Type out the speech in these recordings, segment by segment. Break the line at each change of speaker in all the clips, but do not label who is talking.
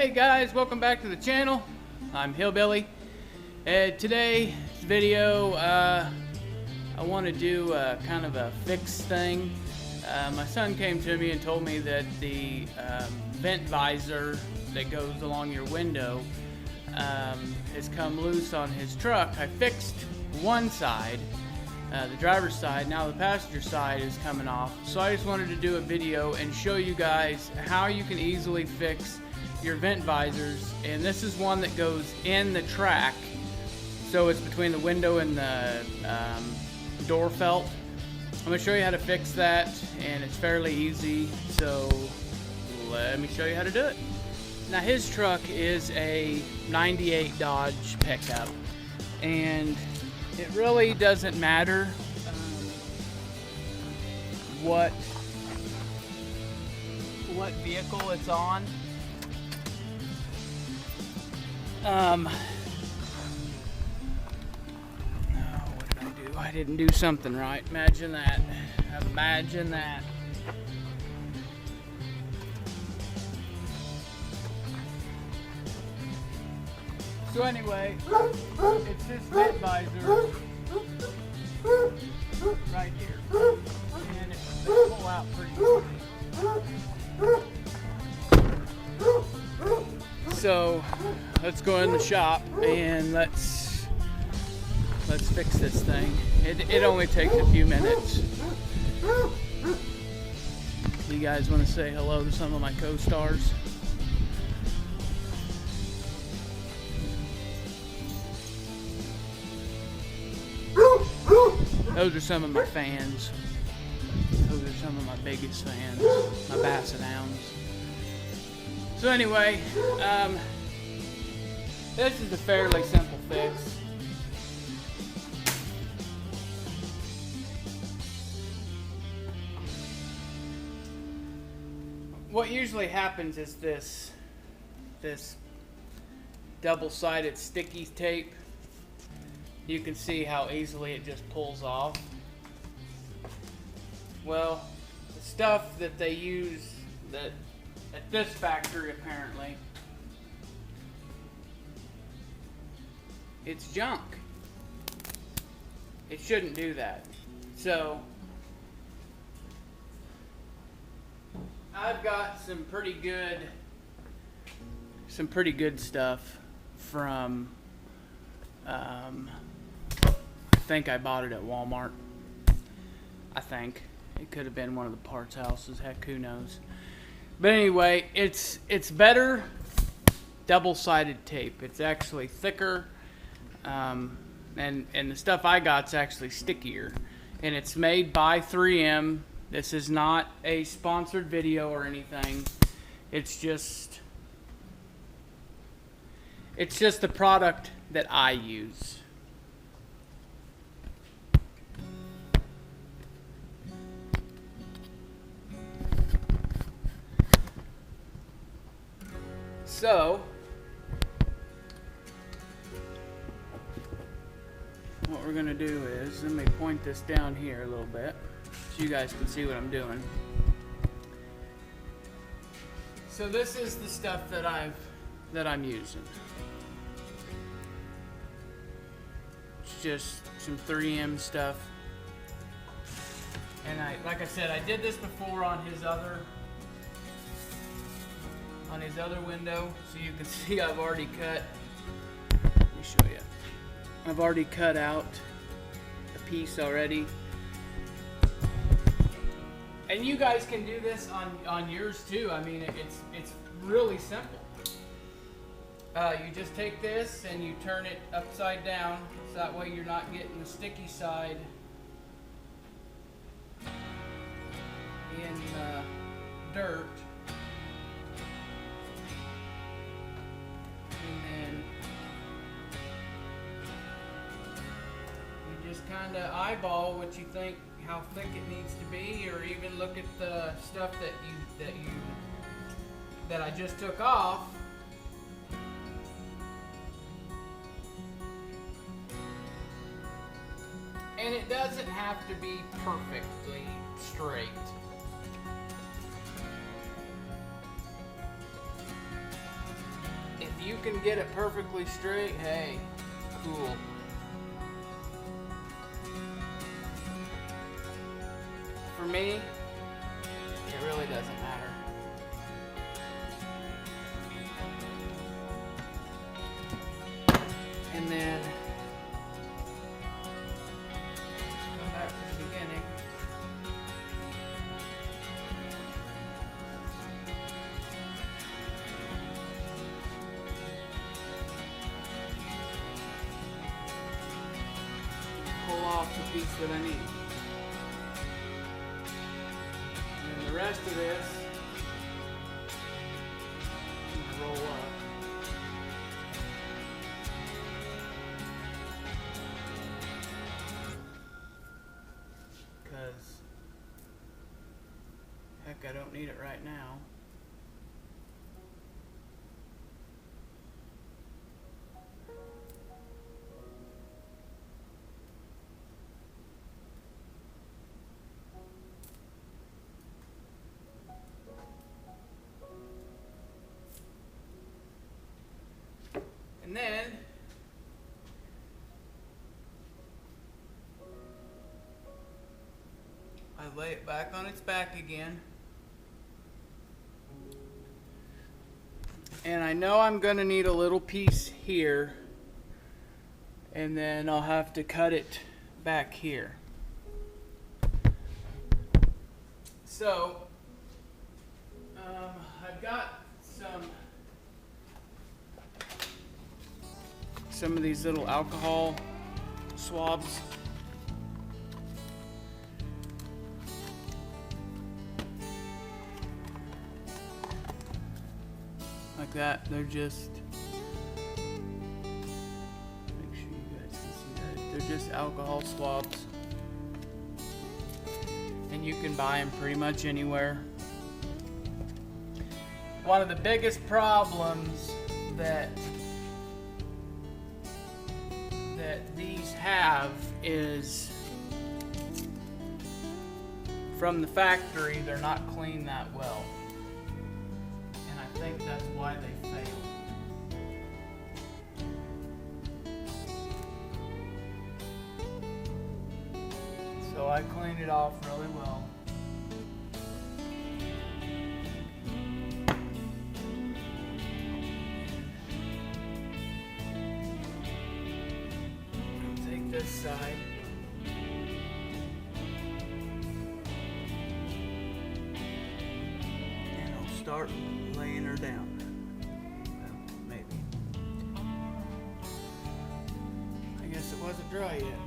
Hey guys, welcome back to the channel. I'm Hillbilly. Today's video, I want to do kind of a fix thing. My son came to me and told me that the vent visor that goes along your window has come loose on his truck. I fixed one side, the driver's side. Now the passenger side is coming off. So I just wanted to do a video and show you guys how you can easily fix your vent visors. And this is one that goes in the track, so it's between the window and the door felt. I'm going to show you how to fix that, and it's fairly easy, so let me show you how to do it. Now his truck is a 98 Dodge pickup, and it really doesn't matter what vehicle it's on. What did I do? I didn't do something right. Imagine that. Imagine that. So anyway, it's this vent visor right here, and it will pull out pretty easily. So let's go in the shop and let's fix this thing. It only takes a few minutes. You guys want to say hello to some of my co-stars? Those are some of my fans. Those are some of my biggest fans, my Basset Hounds. So anyway, this is a fairly simple fix. What usually happens is this double-sided sticky tape. You can see how easily it just pulls off. Well, the stuff that they use at this factory, apparently, it's junk. It shouldn't do that. So I've got some pretty good stuff from I think I bought it at Walmart. I think it could have been one of the parts houses, heck, who knows. But anyway, it's better double-sided tape. It's actually thicker, and the stuff I got's actually stickier, and it's made by 3M. This is not a sponsored video or anything. It's just the product that I use. So what we're gonna do is, let me point this down here a little bit so you guys can see what I'm doing. So this is the stuff that I'm using. It's just some 3M stuff. And like I said, I did this before on his other window, so you can see I've already cut. Let me show you. I've already cut out a piece already. And you guys can do this on yours too. I mean, it's really simple. You just take this and you turn it upside down, so that way you're not getting the sticky side in dirt. And then you just kind of eyeball what you think, how thick it needs to be, or even look at the stuff that I just took off. And it doesn't have to be perfectly straight. you can get it perfectly straight, hey, cool. For me, it really doesn't matter. And then go back to the beginning. Pull off the piece that I need. And the rest of this, I'm going to roll up. Because, heck, I don't need it right now. And then I lay it back on its back again. And I know I'm going to need a little piece here, and then I'll have to cut it back here. So I've got some of these little alcohol swabs. Like that. They're just, make sure you guys can see that. They're just alcohol swabs. And you can buy them pretty much anywhere. One of the biggest problems that these have is from the factory, they're not cleaned that well. And I think that's why they fail. So I cleaned it off really well. This side. And I'll start laying her down. Well, maybe. I guess it wasn't dry yet.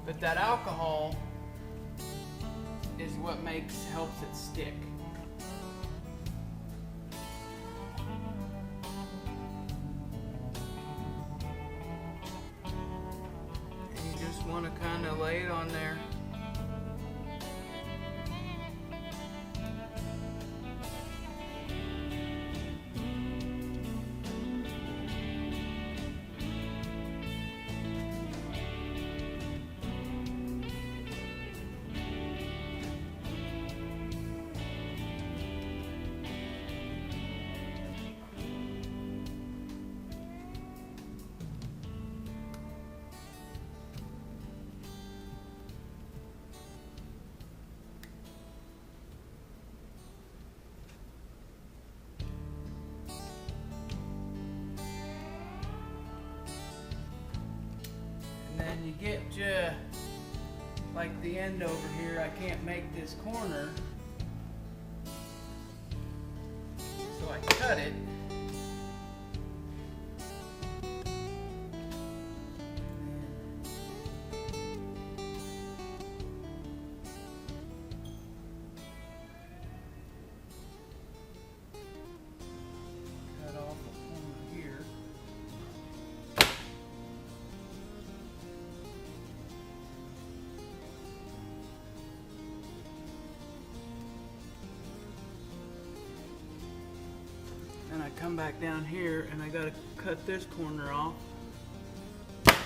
But that alcohol is what helps it stick. And you just want to kind of lay it on there. And you get to like the end over here, I can't make this corner, so I cut it. Cut off the corner here. And I come back down here and I gotta cut this corner off. And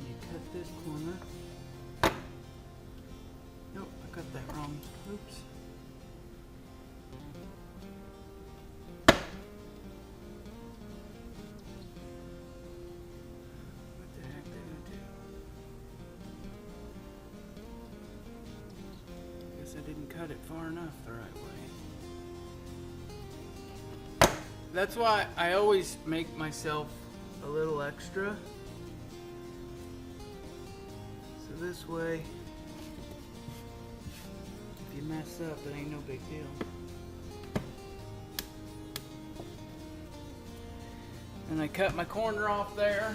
you cut this corner. Nope, I cut that wrong. Oops. I didn't cut it far enough the right way. That's why I always make myself a little extra. So this way, if you mess up, it ain't no big deal. And I cut my corner off there.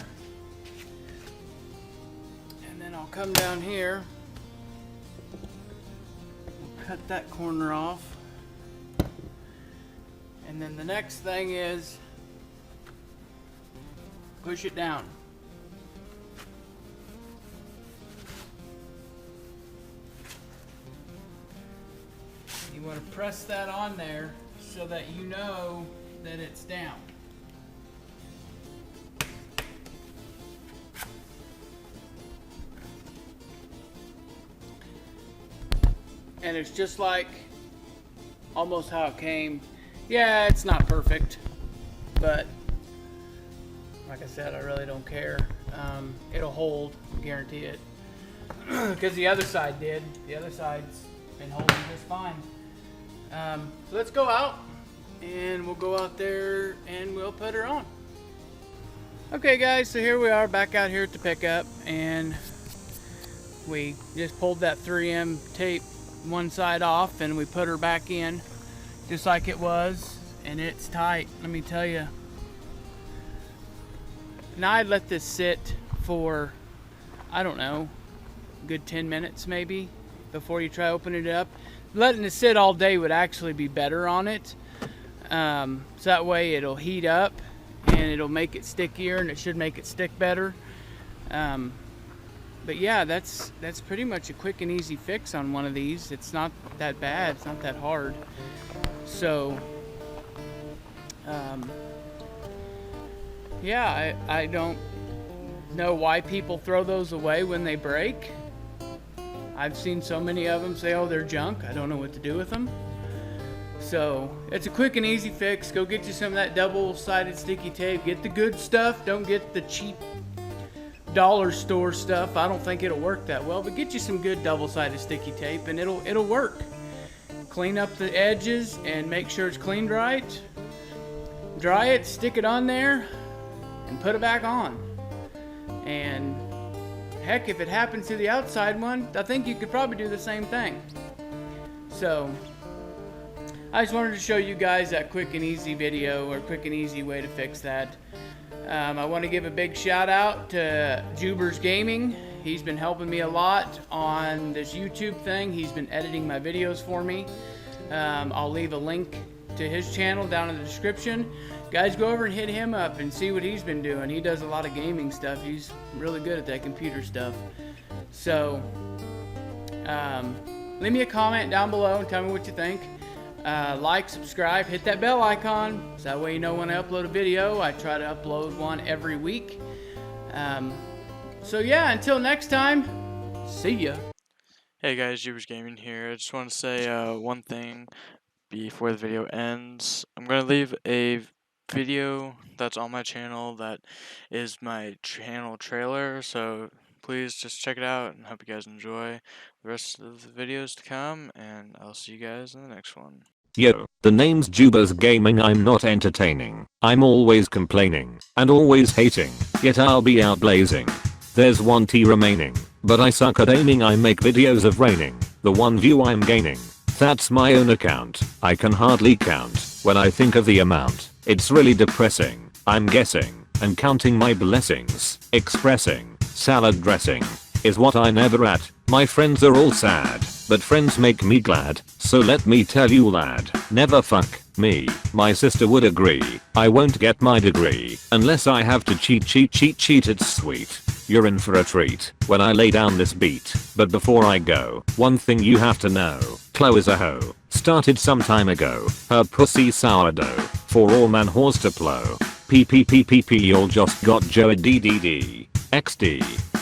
And then I'll come down here. Cut that corner off, and then the next thing is push it down. You want to press that on there so that you know that it's down. And it's just like almost how it came. Yeah, it's not perfect, but like I said, I really don't care. It'll hold, guarantee it. Because the other side did. The other side's been holding just fine. So let's go out, and we'll go out there and we'll put her on. Okay guys, so here we are back out here at the pickup, and we just pulled that 3M tape one side off and we put her back in just like it was, and it's tight, let me tell you. Now I'd let this sit for, I don't know, a good 10 minutes maybe before you try opening it up. Letting it sit all day would actually be better on it, so that way it'll heat up and it'll make it stickier, and it should make it stick better. But yeah, that's pretty much a quick and easy fix on one of these. It's not that bad, it's not that hard. So, yeah, I don't know why people throw those away when they break. I've seen so many of them say, oh, they're junk. I don't know what to do with them. So, it's a quick and easy fix. Go get you some of that double-sided sticky tape. Get the good stuff. Don't get the cheap dollar store stuff. I don't think it'll work that well, but get you some good double-sided sticky tape and it'll work. Clean up the edges and make sure it's cleaned right. Dry it, stick it on there, and put it back on. And heck, if it happens to the outside one, I think you could probably do the same thing. So I just wanted to show you guys that quick and easy video, or quick and easy way to fix that. I want to give a big shout out to Jubers Gaming. He's been helping me a lot on this YouTube thing. He's been editing my videos for me. I'll leave a link to his channel down in the description. Guys, go over and hit him up and see what he's been doing. He does a lot of gaming stuff. He's really good at that computer stuff. So, leave me a comment down below and tell me what you think. Like, subscribe, hit that bell icon, so that way you know when I upload a video. I try to upload one every week. So yeah, until next time, see ya.
Hey guys, Jubers Gaming here. I just want to say one thing before the video ends. I'm going to leave a video that's on my channel that is my channel trailer, so please just check it out and hope you guys enjoy the rest of the videos to come, and I'll see you guys in the next one.
Yo, the name's Jubers Gaming. I'm not entertaining. I'm always complaining and always hating, yet I'll be out blazing. There's 1 T remaining, but I suck at aiming. I make videos of raining. The 1 view I'm gaining, that's my own account. I can hardly count when I think of the amount. It's really depressing. I'm guessing and counting my blessings. Expressing salad dressing is what I'm ever at. My friends are all sad, but friends make me glad. So let me tell you, lad, never fuck me. My sister would agree. I won't get my degree unless I have to cheat. It's sweet. you're in for a treat when I lay down this beat. But before I go, one thing you have to know, Chloe is a hoe. Started some time ago. Her pussy sourdough. For all man whores to plow. PPPPP, y'all just got Joe DDD. XD.